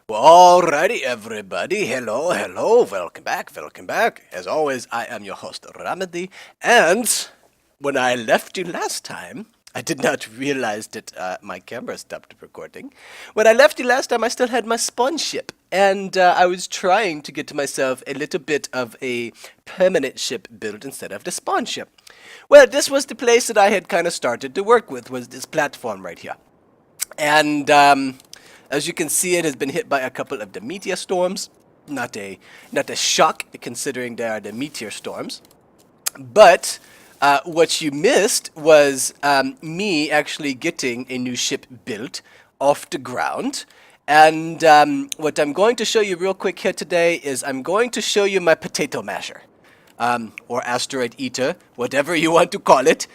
Alrighty, everybody. Hello. Welcome back. As always, I am your host, Romedy. And when I left you last time, I did not realize that my camera stopped recording. When I left you last time, I still had my spawn ship. And I was trying to get myself a little bit of a permanent ship built instead of the spawn ship. Well, this was the place that I had kind of started to work with, was this platform right here. And as you can see, it has been hit by a couple of the meteor storms. Not a shock, considering they are the meteor storms. But what you missed was me actually getting a new ship built off the ground. And what I'm going to show you real quick here today is I'm going to show you my potato masher. Or asteroid eater, whatever you want to call it.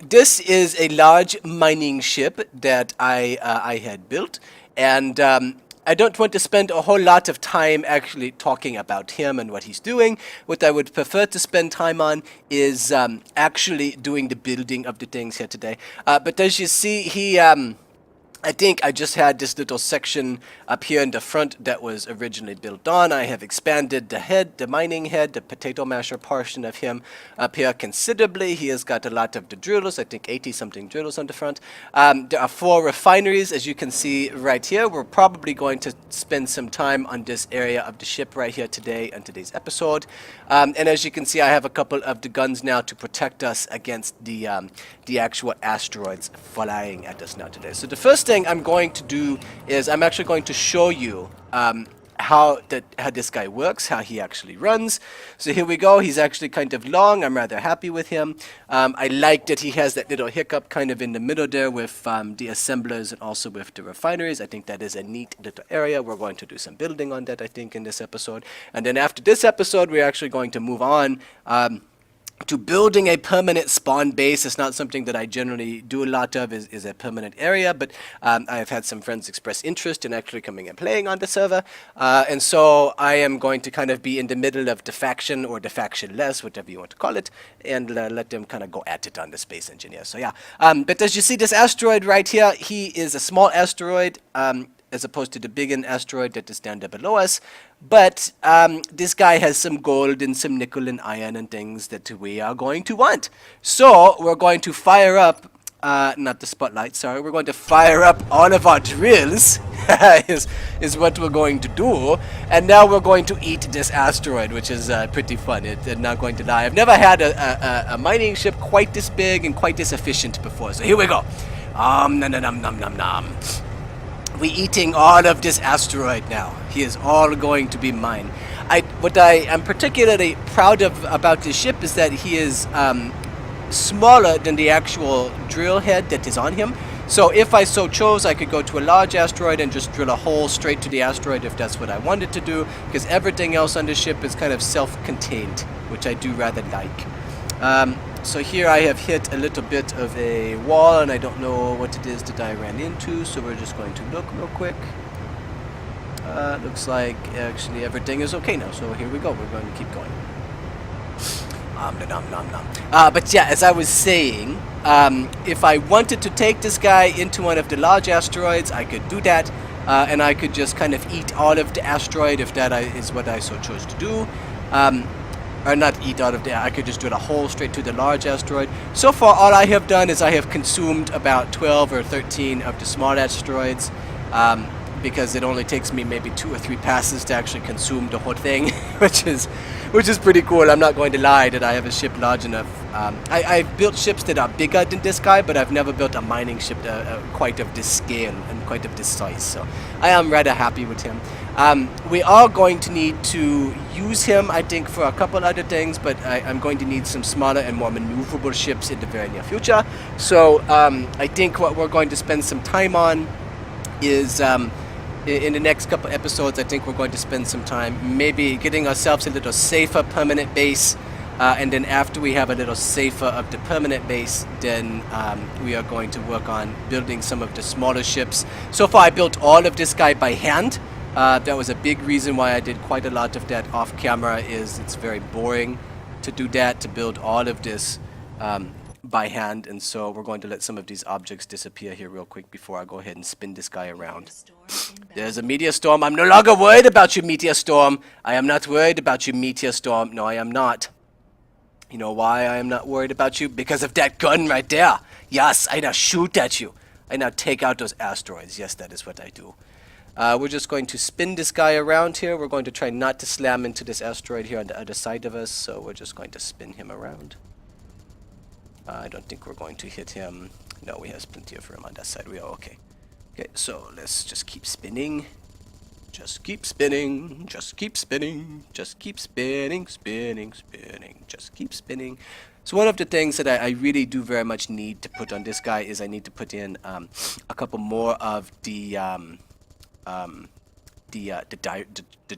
This is a large mining ship that I had built, and I don't want to spend a whole lot of time actually talking about him and what he's doing. What I would prefer to spend time on is actually doing the building of the things here today. But as you see, I think I just had this little section up here in the front that was originally built on. I have expanded the head, the mining head, the potato masher portion of him up here considerably. He has got a lot of the drills, I think 80-something drills on the front. There are 4 refineries, as you can see right here. We're probably going to spend some time on this area of the ship right here today in today's episode. And as you can see, I have a couple of the guns now to protect us against the actual asteroids flying at us now today. So the first thing I'm going to do is I'm actually going to show you how this guy works, how he actually runs. So here we go. He's actually kind of long. I'm rather happy with him. I like that he has that little hiccup kind of in the middle there with the assemblers and also with the refineries. I think that is a neat little area. We're going to do some building on that, I think, in this episode. And then after this episode, we're actually going to move on to building a permanent spawn base. Is not something that I generally do a lot of, is a permanent area, but I've had some friends express interest in actually coming and playing on the server, and so I am going to kind of be in the middle of the faction or the faction-less, whatever you want to call it, and let them kind of go at it on the space engineer. So yeah, but as you see, this asteroid right here, he is a small asteroid, as opposed to the big asteroid that is down there below us. But this guy has some gold and some nickel and iron and things that we are going to want. So we're going to fire up, not the spotlight, sorry, we're going to fire up all of our drills, is what we're going to do. And now we're going to eat this asteroid, which is pretty fun. I'm not going to lie. I've never had a mining ship quite this big and quite this efficient before. So here we go. Nom nom nom nom nom. We eating all of this asteroid now. He is all going to be mine. What I am particularly proud of about this ship is that he is smaller than the actual drill head that is on him. So if I so chose, I could go to a large asteroid and just drill a hole straight to the asteroid if that's what I wanted to do, because everything else on the ship is kind of self-contained, which I do rather like. So here I have hit a little bit of a wall, and I don't know what it is that I ran into, so we're just going to look real quick. Looks like actually everything is okay now, so here we go. We're going to keep going. But yeah, as I was saying, if I wanted to take this guy into one of the large asteroids, I could do that, and I could just kind of eat all of the asteroid if that is what I so chose to do. Or not eat out of there, I could just drill a hole straight to the large asteroid. So far, all I have done is I have consumed about 12 or 13 of the small asteroids, because it only takes me maybe 2 or 3 passes to actually consume the whole thing, which is pretty cool. I'm not going to lie that I have a ship large enough. I've built ships that are bigger than this guy, but I've never built a mining ship quite of this scale and quite of this size, so I am rather happy with him. We are going to need to use him, I think, for a couple other things, but I'm going to need some smaller and more maneuverable ships in the very near future. So I think what we're going to spend some time on is, in the next couple episodes, I think we're going to spend some time maybe getting ourselves a little safer permanent base, and then after we have a little safer of the permanent base, then we are going to work on building some of the smaller ships. So far I built all of this guy by hand. That was a big reason why I did quite a lot of that off camera, is it's very boring to do that, to build all of this by hand, and so we're going to let some of these objects disappear here real quick before I go ahead and spin this guy around. There's a meteor storm. I'm no longer worried about you, meteor storm. I am not worried about you, meteor storm. No, I am not. You know why I am not worried about you? Because of that gun right there. Yes, I now shoot at you. I now take out those asteroids. Yes, that is what I do. We're just going to spin this guy around here. We're going to try not to slam into this asteroid here on the other side of us, so we're just going to spin him around. I don't think we're going to hit him. No, we have plenty of room on that side. We are okay. Okay, so let's just keep spinning. Just keep spinning. Just keep spinning. Just keep spinning, spinning, spinning. Just keep spinning. So one of the things that I really do very much need to put on this guy is I need to put in a couple more of the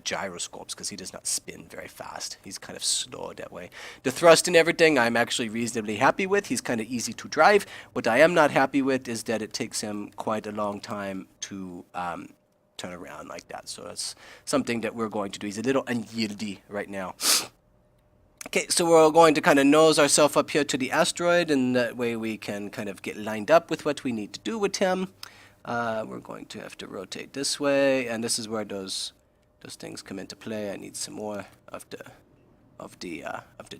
gyroscopes, because he does not spin very fast. He's kind of slow that way. The thrust and everything I'm actually reasonably happy with. He's kind of easy to drive. What I am not happy with is that it takes him quite a long time to turn around like that. So that's something that we're going to do. He's a little unyieldy right now. Okay, so we're going to kind of nose ourselves up here to the asteroid, and that way we can kind of get lined up with what we need to do with him. We're going to have to rotate this way, and this is where those things come into play. I need some more of the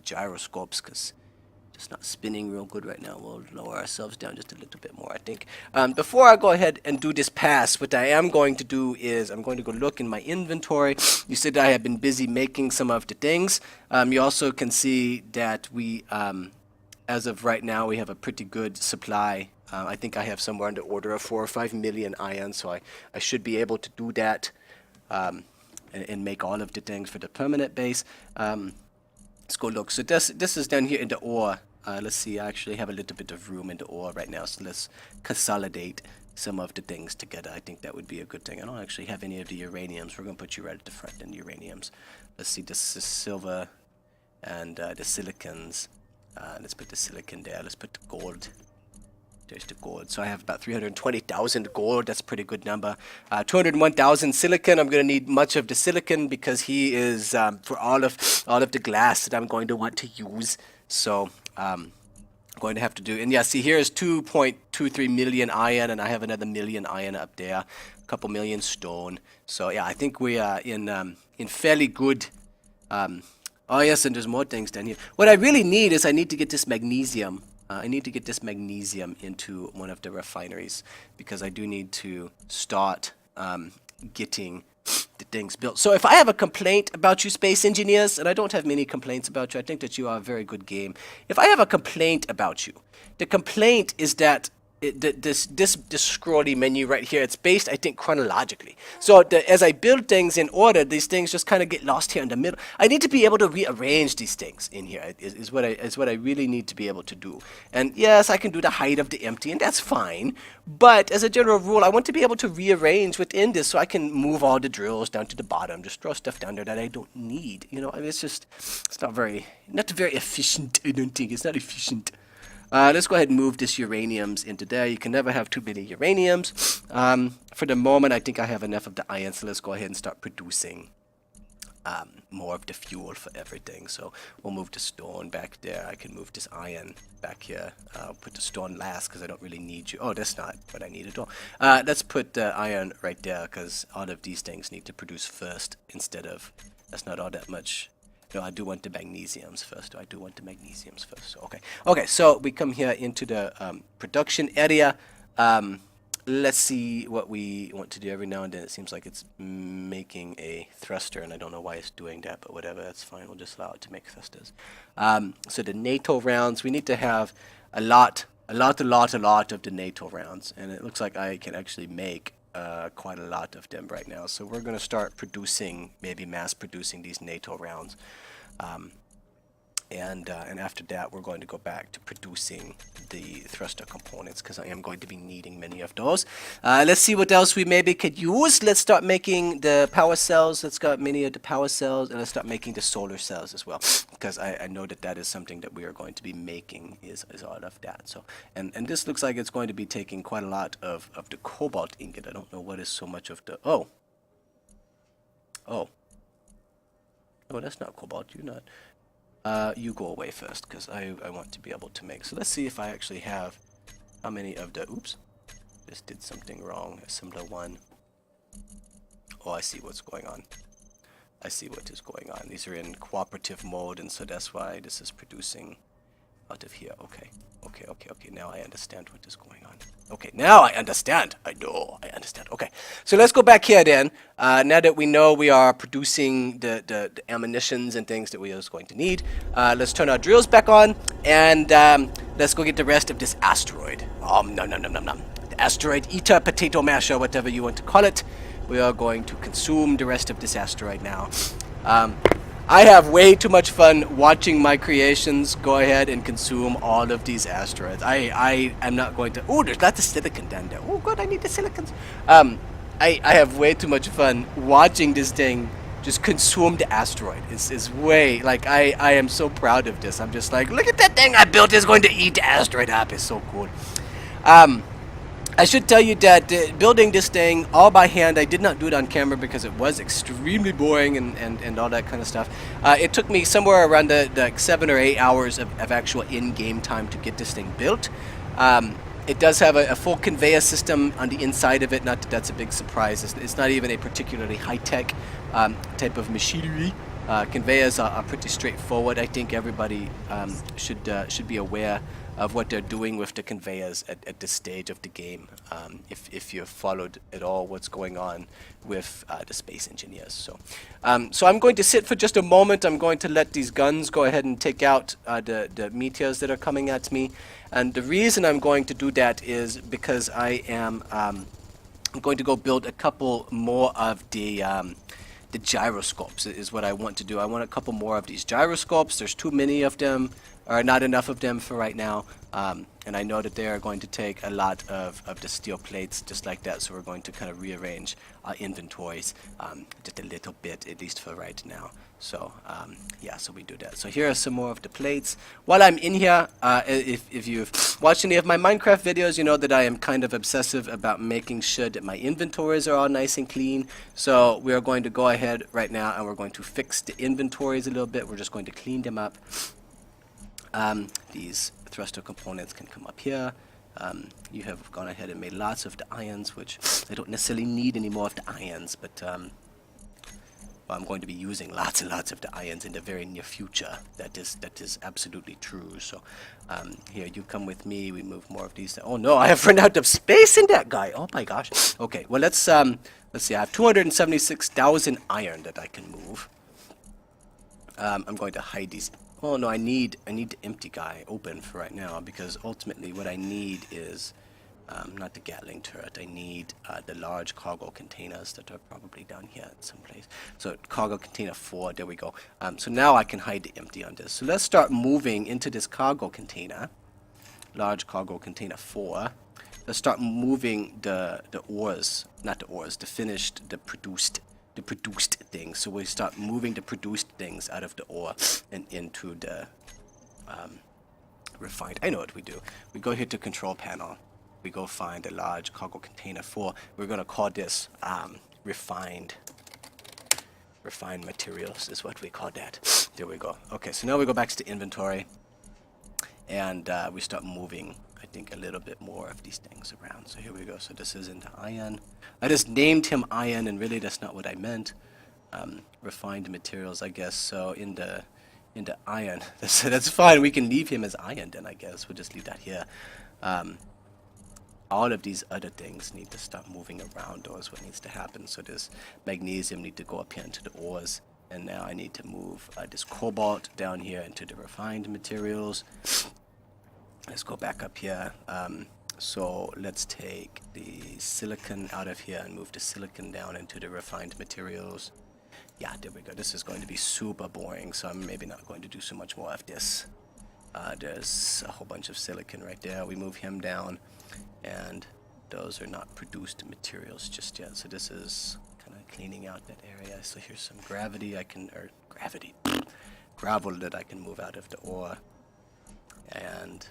gyroscopes, because it's not spinning real good right now. We'll lower ourselves down just a little bit more, I think. Before I go ahead and do this pass, what I am going to do is I'm going to go look in my inventory. You said I have been busy making some of the things. You also can see that we, as of right now, we have a pretty good supply. I think I have somewhere in the order of 4 or 5 million ions, so I should be able to do that and make all of the things for the permanent base. Let's go look. So this is down here in the ore. Let's see, I actually have a little bit of room in the ore right now, so let's consolidate some of the things together. I think that would be a good thing. I don't actually have any of the uraniums. We're going to put you right at the front in uraniums. Let's see, this is silver and the silicons. Let's put the silicon there. Let's put the gold. There's the gold. So I have about 320,000 gold. That's a pretty good number. 201,000 silicon. I'm going to need much of the silicon because he is for all of the glass that I'm going to want to use. So I'm going to have to do. And yeah, see, here is 2.23 million iron, and I have another million iron up there. A couple million stone. So yeah, I think we are in fairly good. Oh yes, and there's more things down here. What I really need is I need to get this magnesium. I need to get this magnesium into one of the refineries, because I do need to start getting the things built. So if I have a complaint about you, space engineers, and I don't have many complaints about you, I think that you are a very good game. If I have a complaint about you, the complaint is that this scrolly menu right here, it's based, I think, chronologically. So as I build things in order, these things just kind of get lost here in the middle. I need to be able to rearrange these things in here, is what I really need to be able to do. And yes, I can do the height of the empty, and that's fine. But as a general rule, I want to be able to rearrange within this so I can move all the drills down to the bottom, just throw stuff down there that I don't need. You know, I mean, it's not very efficient, I don't think. It's not efficient. Let's go ahead and move this uraniums into there. You can never have too many uraniums. For the moment, I think I have enough of the iron, so let's go ahead and start producing more of the fuel for everything. So we'll move the stone back there. I can move this iron back here. I'll put the stone last because I don't really need you. Oh, that's not what I need at all. Let's put the iron right there, because all of these things need to produce first instead of... That's not all that much... No, I do want the magnesiums first. I do want the magnesiums first. So, okay, so we come here into the production area. Let's see what we want to do. Every now and then it seems like it's making a thruster, and I don't know why it's doing that, but whatever, that's fine. We'll just allow it to make thrusters. So the NATO rounds, we need to have a lot of the NATO rounds, and it looks like I can actually make quite a lot of them right now. So we're going to start producing, maybe mass producing these NATO rounds. And after that, we're going to go back to producing the thruster components, because I am going to be needing many of those. Let's see what else we maybe could use. Let's start making the power cells. Let's got many of the power cells, and let's start making the solar cells as well, because I know that is something that we are going to be making is all of that. So and this looks like it's going to be taking quite a lot of the cobalt ingot. I don't know what is so much of the... Oh, that's not cobalt. You're not... You go away first, because I want to be able to make. So let's see if I actually have how many of the... Oops. Just did something wrong. Assembler 1. Oh, I see what's going on. I see what is going on. These are in cooperative mode, and so that's why this is producing out of here. Okay. Okay. Now I understand what is going on. Okay, now I understand. I understand. Okay, so let's go back here then. Now that we know we are producing the ammunitions and things that we are going to need, let's turn our drills back on, and let's go get the rest of this asteroid. Nom. The asteroid eater, potato masher, whatever you want to call it. We are going to consume the rest of this asteroid now. I have way too much fun watching my creations go ahead and consume all of these asteroids. I am not going to... Oh, there's lots of silicon down there. Oh, good, I need the silicons. I have way too much fun watching this thing just consume the asteroid. It's way... Like, I am so proud of this. I'm just like, look at that thing I built. It's going to eat the asteroid up. It's so cool. I should tell you that building this thing all by hand, I did not do it on camera because it was extremely boring and all that kind of stuff. It took me somewhere around the 7 or 8 hours of actual in-game time to get this thing built. It does have a full conveyor system on the inside of it. Not that that's a big surprise. It's not even a particularly high-tech type of machinery. Conveyors are pretty straightforward. I think everybody should be aware of what they're doing with the conveyors at this stage of the game, if you've followed at all what's going on with the space engineers. So I'm going to sit for just a moment. I'm going to let these guns go ahead and take out the meteors that are coming at me. And the reason I'm going to do that is because I am I'm going to go build a couple more of the gyroscopes is what I want to do. I want a couple more of these gyroscopes. There's too many of them, or not enough of them for right now. And I know that they are going to take a lot of the steel plates just like that, so we're going to kind of rearrange our inventories just a little bit, at least for right now. So yeah, so we do that. So here are some more of the plates. While I'm in here, if you've watched any of my Minecraft videos, you know that I am kind of obsessive about making sure that my inventories are all nice and clean. So we are going to go ahead right now and we're going to fix the inventories a little bit. We're just going to clean them up. These thruster components can come up here. You have gone ahead and made lots of the ions, which I don't necessarily need any more of the ions, but I'm going to be using lots and lots of the ions in the very near future. That is absolutely true. So here, you come with me. We move more of these. Oh no, I have run out of space in that guy. Oh my gosh. Okay, well let's see. I have 276,000 iron that I can move. I'm going to hide these. Oh no, I need the empty guy open for right now, because ultimately what I need is not the Gatling turret. I need the large cargo containers that are probably down here someplace. So cargo container 4, there we go. So now I can hide the empty on this. So let's start moving into this cargo container, large cargo container 4. Let's start moving the ores, not the ores, the produced things. So we start moving the produced things out of the ore and into the refined. I know what we do. We go here to control panel. We go find a large cargo container 4. We're going to call this refined materials is what we call that. There we go. Okay, so now we go back to the inventory and we start moving, I think, a little bit more of these things around. So here we go. So this is into iron. I just named him iron, and really that's not what I meant. Refined materials, I guess. So in the iron, that's fine. We can leave him as iron then, I guess. We'll just leave that here. All of these other things need to start moving around, or is what needs to happen. So this magnesium need to go up here into the ores, and now I need to move this cobalt down here into the refined materials. Let's go back up here. So let's take the silicon out of here and move the silicon down into the refined materials. Yeah, there we go. This is going to be super boring, so I'm maybe not going to do so much more of this. There's a whole bunch of silicon right there. We move him down, and those are not produced materials just yet. So this is kind of cleaning out that area. So here's some gravel that I can move out of the ore. And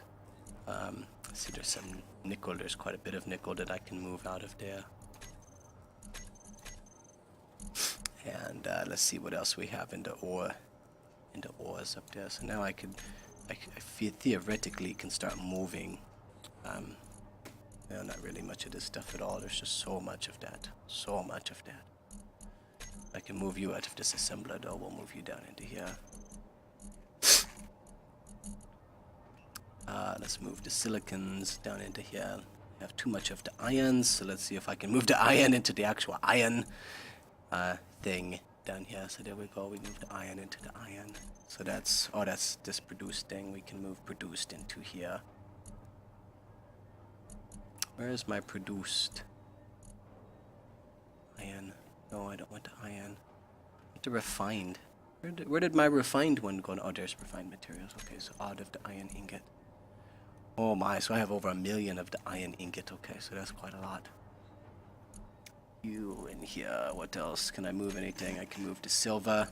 see, there's some nickel. There's quite a bit of nickel that I can move out of there. And let's see what else we have in the ore. into ores up there. So now I theoretically can start moving. No, not really much of this stuff at all. There's just so much of that. So much of that. I can move you out of this assembler though. We'll move you down into here. Let's move the silicons down into here. I have too much of the ions, so let's see if I can move the iron into the actual iron thing down here. So there we go. We move the iron into the iron. So that's this produced thing. We can move produced into here. Where is my produced iron? No, I don't want the iron. I want the refined. Where did my refined one go? Oh, there's refined materials. Okay, so out of the iron ingot. Oh my, so I have over 1 million of the iron ingot. Okay, so that's quite a lot. You in here. What else? Can I move anything? I can move the silver.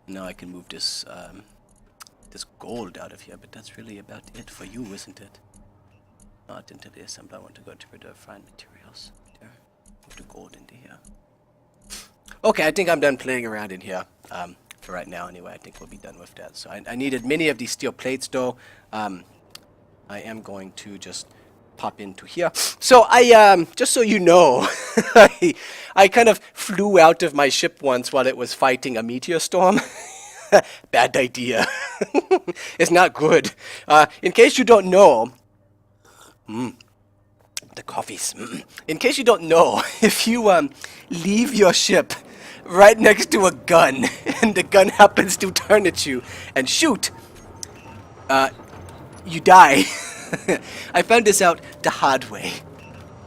Now I can move this this gold out of here, but that's really about it for you, isn't it? Not into the assembly. I want to go to the refined materials. There. Move the gold into here. Okay, I think I'm done playing around in here. For right now, anyway. I think we'll be done with that. So I needed many of these steel plates, though. I am going to just pop into here. So just so you know, I kind of flew out of my ship once while it was fighting a meteor storm. Bad idea. It's not good. In case you don't know, the coffees. In case you don't know, if you leave your ship right next to a gun and the gun happens to turn at you and shoot, you die. I found this out the hard way.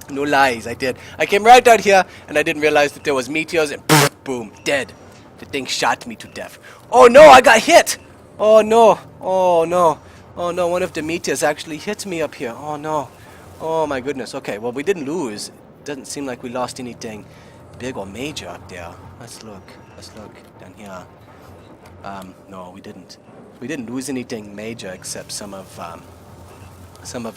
No lies, I did. I came right out here and I didn't realize that there was meteors and boom, dead. The thing shot me to death. Oh no, I got hit! Oh no, oh no, oh no, one of the meteors actually hit me up here. Oh no. Oh my goodness. Okay, well we didn't lose. Doesn't seem like we lost anything big or major up there. Let's look down here. No, we didn't. We didn't lose anything major except some of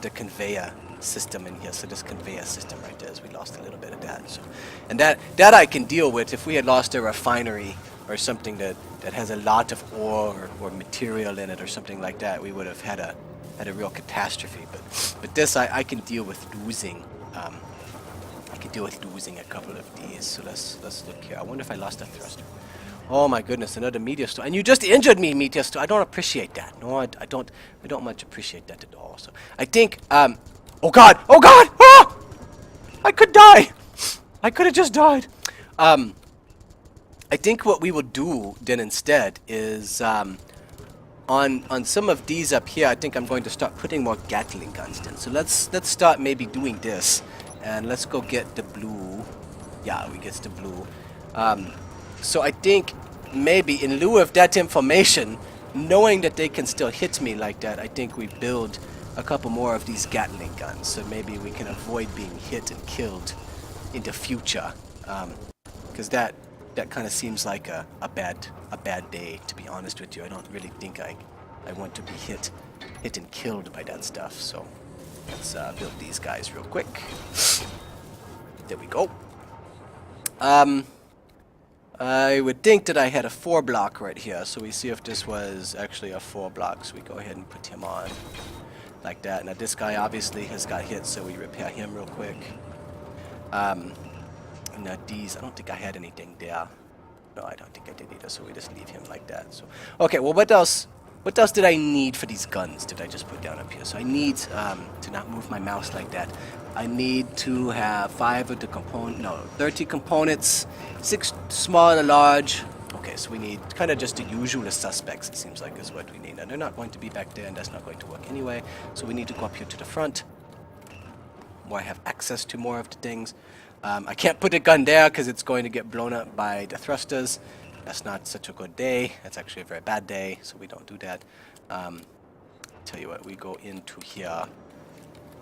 the conveyor system in here. So this conveyor system right there, we lost a little bit of that. So, and that I can deal with. If we had lost a refinery or something that has a lot of ore or material in it or something like that, we would have had a real catastrophe. But this I can deal with losing. I can deal with losing a couple of these. So let's look here. I wonder if I lost a thruster. Oh my goodness, another meteor storm. And you just injured me, meteor storm. I don't appreciate that. No, I don't much appreciate that at all. So I think oh god! Ah! I could die! I could have just died. I think what we will do then instead is on some of these up here, I think I'm going to start putting more Gatling guns in. So let's start maybe doing this. And let's go get the blue. Yeah, we get the blue. So I think maybe in lieu of that information, knowing that they can still hit me like that, I think we build a couple more of these Gatling guns. So maybe we can avoid being hit and killed in the future. Because that kind of seems like a bad day, to be honest with you. I don't really think I want to be hit and killed by that stuff. So let's build these guys real quick. There we go. I would think that I had a 4 block right here, so we see if this was actually a 4 block. So we go ahead and put him on like that. Now this guy obviously has got hit, so we repair him real quick. Now these, I don't think I had anything there. No, I don't think I did either, so we just leave him like that. So okay, well what else did I need for these guns? Did I just put down up here? So I need to not move my mouse like that. I need to have 30 components, 6 small and large. Okay, so we need kind of just the usual suspects, it seems like is what we need. And they're not going to be back there, and that's not going to work anyway. So we need to go up here to the front, where I have access to more of the things. I can't put a gun there because it's going to get blown up by the thrusters. That's not such a good day. That's actually a very bad day, so we don't do that. Tell you what, we go into here.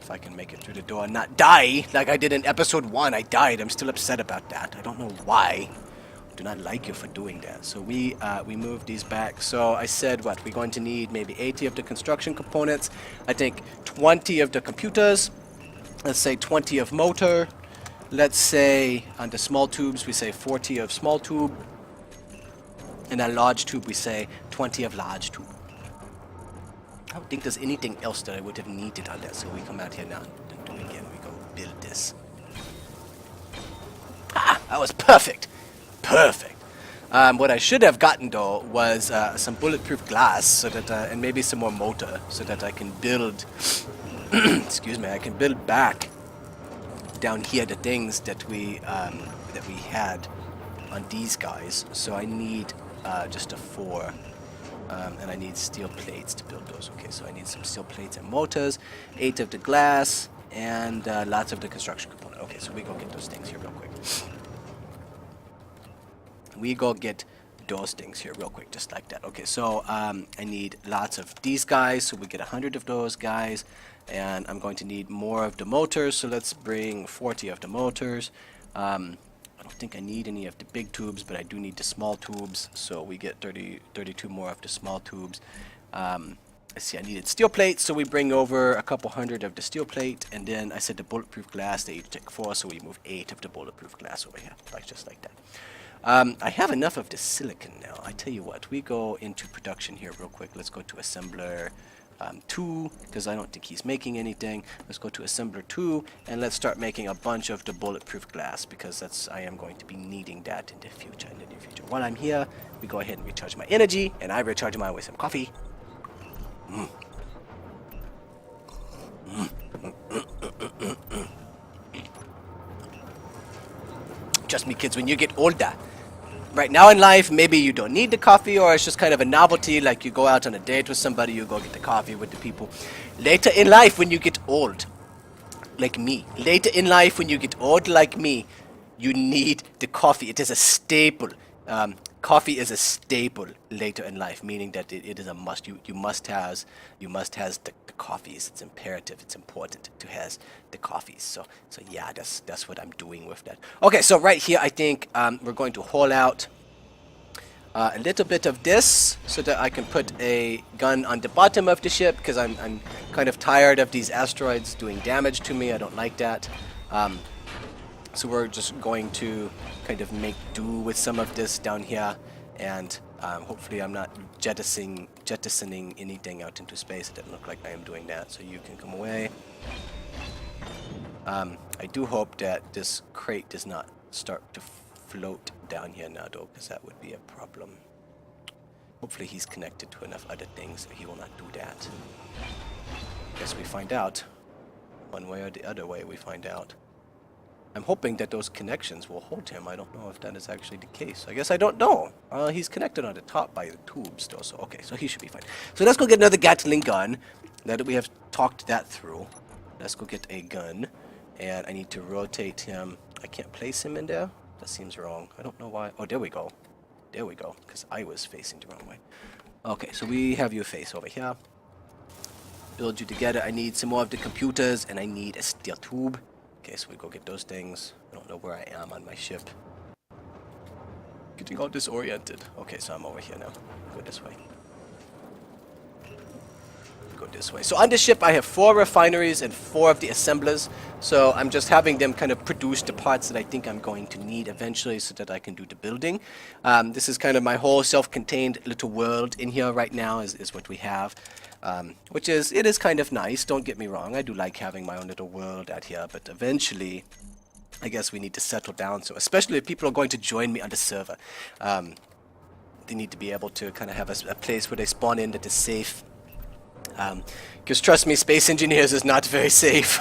If I can make it through the door and not die like I did in episode 1. I died. I'm still upset about that. I don't know why. I do not like you for doing that. So we move these back. So I said what? We're going to need maybe 80 of the construction components. I think 20 of the computers. Let's say 20 of motor. Let's say on the small tubes we say 40 of small tube. And a large tube, we say 20 of large tube. I don't think there's anything else that I would have needed on that. So we come out here now and do it again. We go build this. Ah, that was perfect. Perfect. What I should have gotten though was some bulletproof glass, so that and maybe some more motor, so that I can build. Excuse me. I can build back down here the things that we had on these guys. So I need just a 4, and I need steel plates to build those. Okay, so I need some steel plates and motors, 8 of the glass, and lots of the construction component. Okay, so we go get those things here real quick. We go get those things here real quick, just like that. Okay, so I need lots of these guys, so we get 100 of those guys, and I'm going to need more of the motors, so let's bring 40 of the motors. I don't think I need any of the big tubes, but I do need the small tubes, so we get 32 more of the small tubes. Let's see, I needed steel plates, so we bring over a couple hundred of the steel plate, and then I said the bulletproof glass, they each take 4, so we move 8 of the bulletproof glass over here, like just like that. I have enough of the silicon now. I tell you what, we go into production here real quick. Let's go to assembler 2, because I don't think he's making anything. Let's go to assembler 2, and let's start making a bunch of the bulletproof glass, because I am going to be needing that in the future, near future. While I'm here, we go ahead and recharge my energy, and I recharge mine with some coffee. Trust me, kids, when you get older, right now in life, maybe you don't need the coffee, or it's just kind of a novelty, like you go out on a date with somebody, you go get the coffee with the people. Later in life, when you get old, like me, you need the coffee. It is a staple. Coffee is a staple later in life, meaning that it is a must. You must have the coffees. It's imperative. It's important to have the coffees. So yeah, that's what I'm doing with that. Okay, so right here, I think we're going to haul out a little bit of this, so that I can put a gun on the bottom of the ship, because I'm kind of tired of these asteroids doing damage to me. I don't like that. So we're just going to kind of make do with some of this down here, and hopefully I'm not jettisoning anything out into space. It doesn't look like I am doing that, so you can come away. I do hope that this crate does not start to float down here now, though, because that would be a problem. Hopefully he's connected to enough other things that he will not do that. Guess we find out. One way or the other way, we find out. I'm hoping that those connections will hold him. I don't know if that is actually the case. I guess I don't know. He's connected on the top by the tubes, though, so okay, so he should be fine. So let's go get another Gatling gun. Now that we have talked that through, let's go get a gun. And I need to rotate him. I can't place him in there. That seems wrong. I don't know why. Oh, there we go. There we go, because I was facing the wrong way. Okay, so we have you face over here. Build you together. I need some more of the computers, and I need a steel tube. Okay, so we go get those things. I don't know where I am on my ship. Getting all disoriented. Okay, so I'm over here now. Go this way. Go this way. So on this ship, I have 4 refineries and 4 of the assemblers. So I'm just having them kind of produce the parts that I think I'm going to need eventually, so that I can do the building. This is kind of my whole self-contained little world in here right now is what we have. Which is kind of nice, don't get me wrong. I do like having my own little world out here, but eventually, I guess we need to settle down. So especially if people are going to join me on the server, they need to be able to kind of have a place where they spawn in that is safe. Because trust me, Space Engineers is not very safe.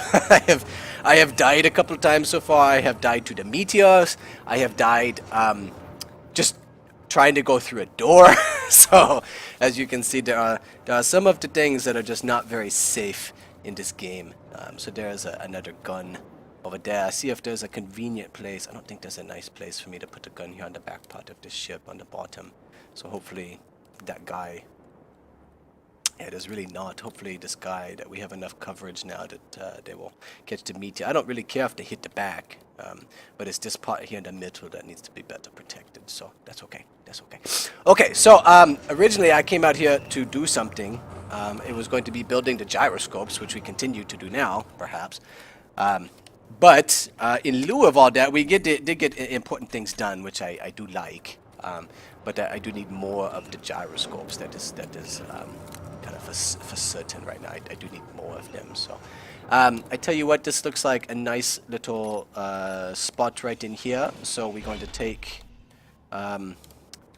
I have died a couple of times so far. I have died to the meteors. I have died just trying to go through a door. So as you can see, there are some of the things that are just not very safe in this game. So there's another gun over there. See if there's a convenient place. I don't think there's a nice place for me to put a gun here on the back part of this ship on the bottom. So hopefully that guy... Yeah, there's really not. Hopefully this guy, that we have enough coverage now that they will catch the meteor. I don't really care if they hit the back, but it's this part here in the middle that needs to be better protected. So that's okay. That's okay. Okay, so originally I came out here to do something. It was going to be building the gyroscopes, which we continue to do now, perhaps. But in lieu of all that, we did get important things done, which I do like. but I do need more of the gyroscopes. That is kind of for certain right now. I do need more of them. So I tell you what, this looks like a nice little spot right in here. So we're going to take. I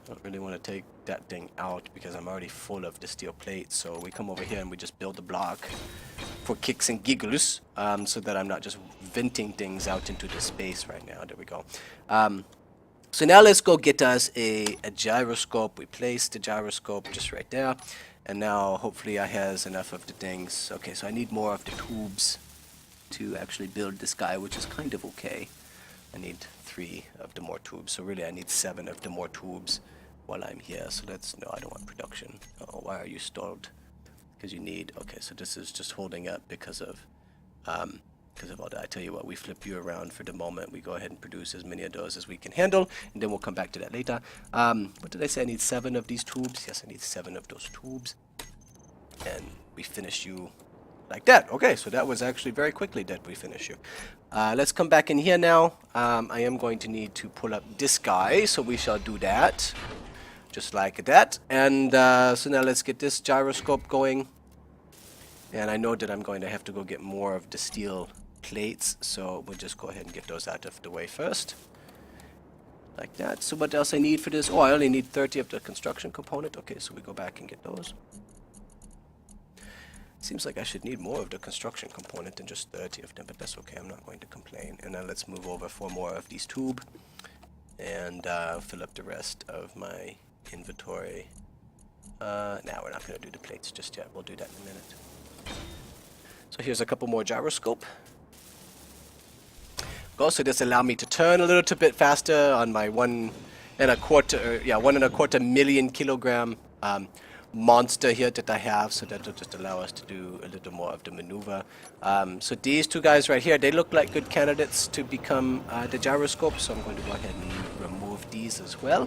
don't really want to take that thing out because I'm already full of the steel plates. So we come over here and we just build a block for kicks and giggles, so that I'm not just venting things out into the space right now. There we go. So now let's go get us a gyroscope. We place the gyroscope just right there. And now hopefully I has enough of the things. Okay, so I need more of the tubes to actually build this guy, which is kind of okay. I need 3 of the more tubes. So really I need 7 of the more tubes while I'm here. So let's, no, I don't want production. Oh, why are you stalled? Because you need, okay, so this is just holding up because of all that. I tell you what, we flip you around for the moment. We go ahead and produce as many of those as we can handle, and then we'll come back to that later. What did I say? I need 7 of these tubes. Yes, I need 7 of those tubes. And we finish you like that. Okay, so that was actually very quickly that we finish you. Let's come back in here now. I am going to need to pull up this guy, so we shall do that. Just like that. And so now let's get this gyroscope going. And I know that I'm going to have to go get more of the steel plates, so we'll just go ahead and get those out of the way first. Like that. So what else I need for this? Oh, I only need 30 of the construction component. Okay, so we go back and get those. Seems like I should need more of the construction component than just 30 of them, but that's okay. I'm not going to complain. And now let's move over for more of these tube and fill up the rest of my inventory. Now we're not going to do the plates just yet. We'll do that in a minute. So here's a couple more gyroscope. So this allow me to turn a little bit faster on my 1.25 million kilogram monster here that I have. So that will just allow us to do a little more of the maneuver. So these 2 guys right here, they look like good candidates to become the gyroscope. So I'm going to go ahead and remove these as well.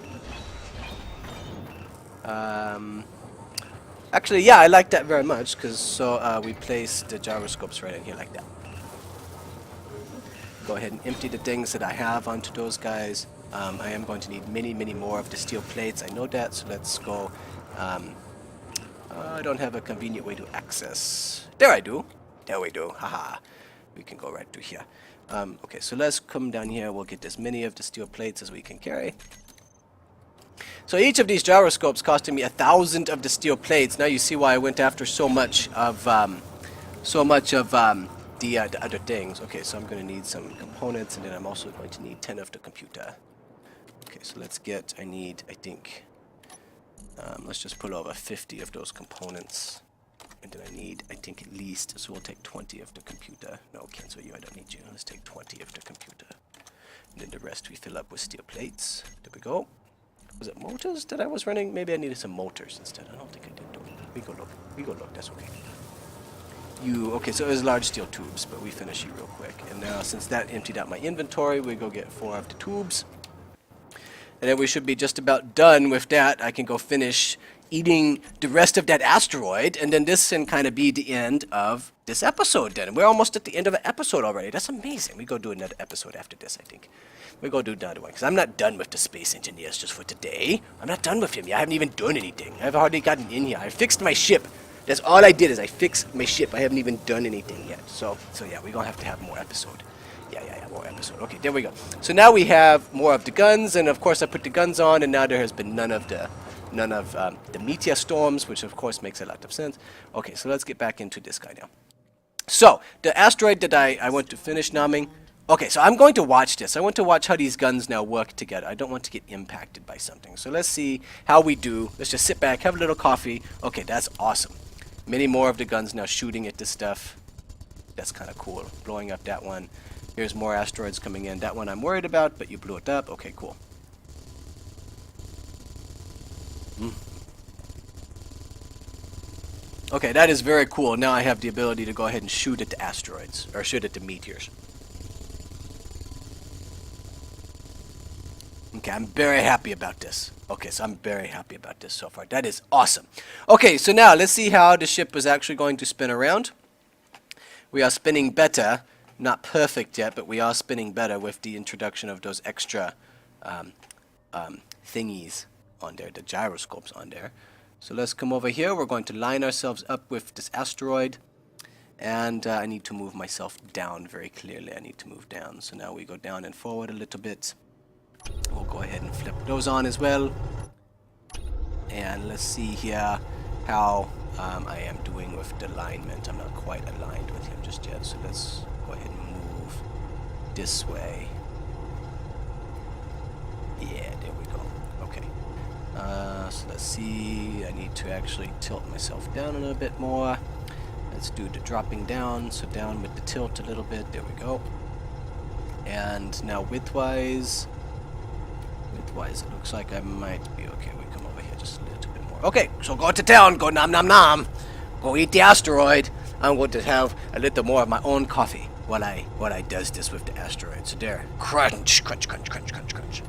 Actually, yeah, I like that very much, because we place the gyroscopes right in here like that. Go ahead and empty the things that I have onto those guys. I am going to need many, many more of the steel plates. I know that, so let's go. I don't have a convenient way to access. There I do. There we do. Haha. We can go right through here. Okay, so let's come down here. We'll get as many of the steel plates as we can carry. So each of these gyroscopes costing me 1,000 of the steel plates. Now you see why I went after so much of the other things. Okay, so I'm going to need some components, and then I'm also going to need 10 of the computer. Okay, so let's get. I think. Let's just pull over 50 of those components, and then I think at least. So we'll take 20 of the computer. No, cancel you. I don't need you. Let's take 20 of the computer, and then the rest we fill up with steel plates. There we go. Was it motors that I was running? Maybe I needed some motors instead. I don't think I did. We go look. We go look. That's okay. Okay, so it was large steel tubes, but we finish you real quick. And now, since that emptied out my inventory, we go get 4 of the tubes. And then we should be just about done with that. I can go finish eating the rest of that asteroid, and then this can kind of be the end of this episode then. We're almost at the end of an episode already. That's amazing. We go do another episode after this, I think. We go do another one, because I'm not done with the space engineers just for today. I'm not done with him yet. I haven't even done anything. I've hardly gotten in here. I fixed my ship. That's all I did, is I fixed my ship. I haven't even done anything yet. So yeah, we're going to have more episode. Yeah, more episode. Okay, there we go. So now we have more of the guns, and of course I put the guns on, and now there has been none of the meteor storms, which of course makes a lot of sense. Okay, so let's get back into this guy now. So, the asteroid that I want to finish numbing. Okay, so I'm going to watch this. I want to watch how these guns now work together. I don't want to get impacted by something. So let's see how we do. Let's just sit back, have a little coffee. Okay, that's awesome. Many more of the guns now shooting at this stuff. That's kind of cool. Blowing up that one. Here's more asteroids coming in. That one I'm worried about, but you blew it up. Okay, cool. Okay, that is very cool. Now I have the ability to go ahead and shoot at the asteroids, or shoot at the meteors. Okay, I'm very happy about this. Okay, so I'm very happy about this so far. That is awesome. Okay, so now let's see how the ship is actually going to spin around. We are spinning better. Not perfect yet, but we are spinning better with the introduction of those extra thingies. on there, the gyroscopes on there. So let's come over here. We're going to line ourselves up with this asteroid. And I need to move myself down very clearly. I need to move down. So now we go down and forward a little bit. We'll go ahead and flip those on as well. And let's see here how I am doing with the alignment. I'm not quite aligned with him just yet. So let's go ahead and move this way. Yeah, there we go. Okay. So let's see. I need to actually tilt myself down a little bit more. Let's do the dropping down. So down with the tilt a little bit. There we go. And now widthwise, it looks like I might be okay. We come over here just a little bit more. Okay, so go to town. Go nom nom nom. Go eat the asteroid. I'm going to have a little more of my own coffee while I does this with the asteroid. So there, crunch, crunch, crunch, crunch, crunch, crunch.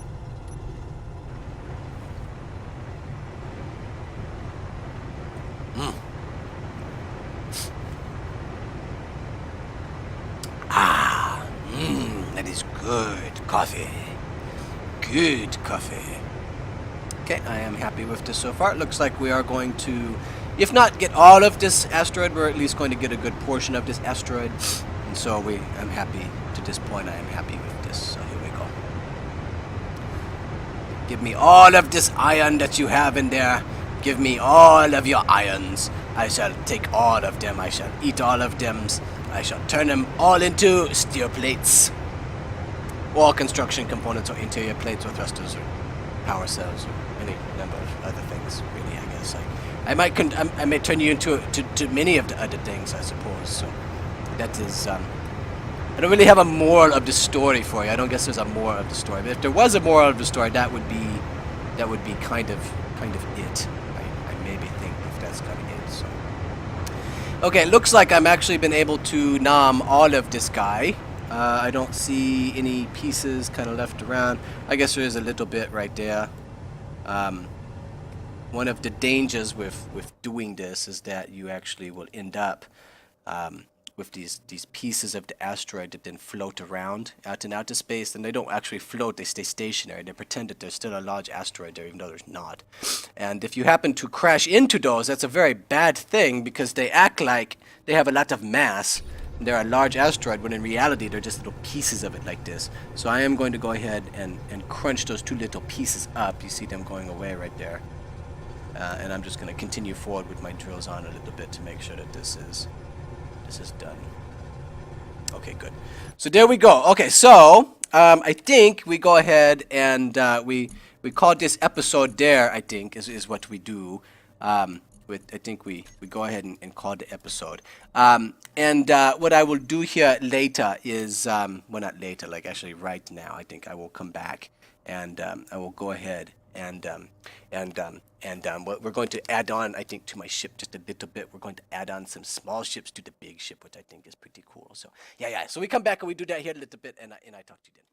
That is good coffee. Good coffee. Okay, I am happy with this so far. It looks like we are going to, if not get all of this asteroid, we're at least going to get a good portion of this asteroid. And so I'm happy to this point. I am happy with this. So here we go. Give me all of this iron that you have in there. Give me all of your irons. I shall take all of them. I shall eat all of them. I shall turn them all into steel plates. Or construction components or interior plates or thrusters or power cells or any number of other things, really, I guess. I might turn you into to many of the other things, I suppose. So that is, I don't really have a moral of the story for you. I don't guess there's a moral of the story. But if there was a moral of the story, that would be kind of it. I maybe think if that's kind of it. So okay, looks like I'm actually been able to nom all of this guy. I don't see any pieces kind of left around. I guess there is a little bit right there. One of the dangers with doing this is that you actually will end up with these pieces of the asteroid that then float around out in outer space, and they don't actually float, they stay stationary. They pretend that there's still a large asteroid there, even though there's not. And if you happen to crash into those, that's a very bad thing, because they act like they have a lot of mass. They're a large asteroid, when in reality they're just little pieces of it like this. So I am going to go ahead and crunch those two little pieces up. You see them going away right there. And I'm just going to continue forward with my drills on a little bit to make sure that this is done. Okay, good. So there we go. Okay, so I think we go ahead and we call this episode there, I think, is what we do. I think we go ahead and call the episode. And what I will do here later is, well, not later, like actually right now, I think I will come back and I will go ahead and we're going to add on, I think, to my ship just a little bit. We're going to add on some small ships to the big ship, which I think is pretty cool. So yeah. So we come back and we do that here a little bit, and I talk to you then.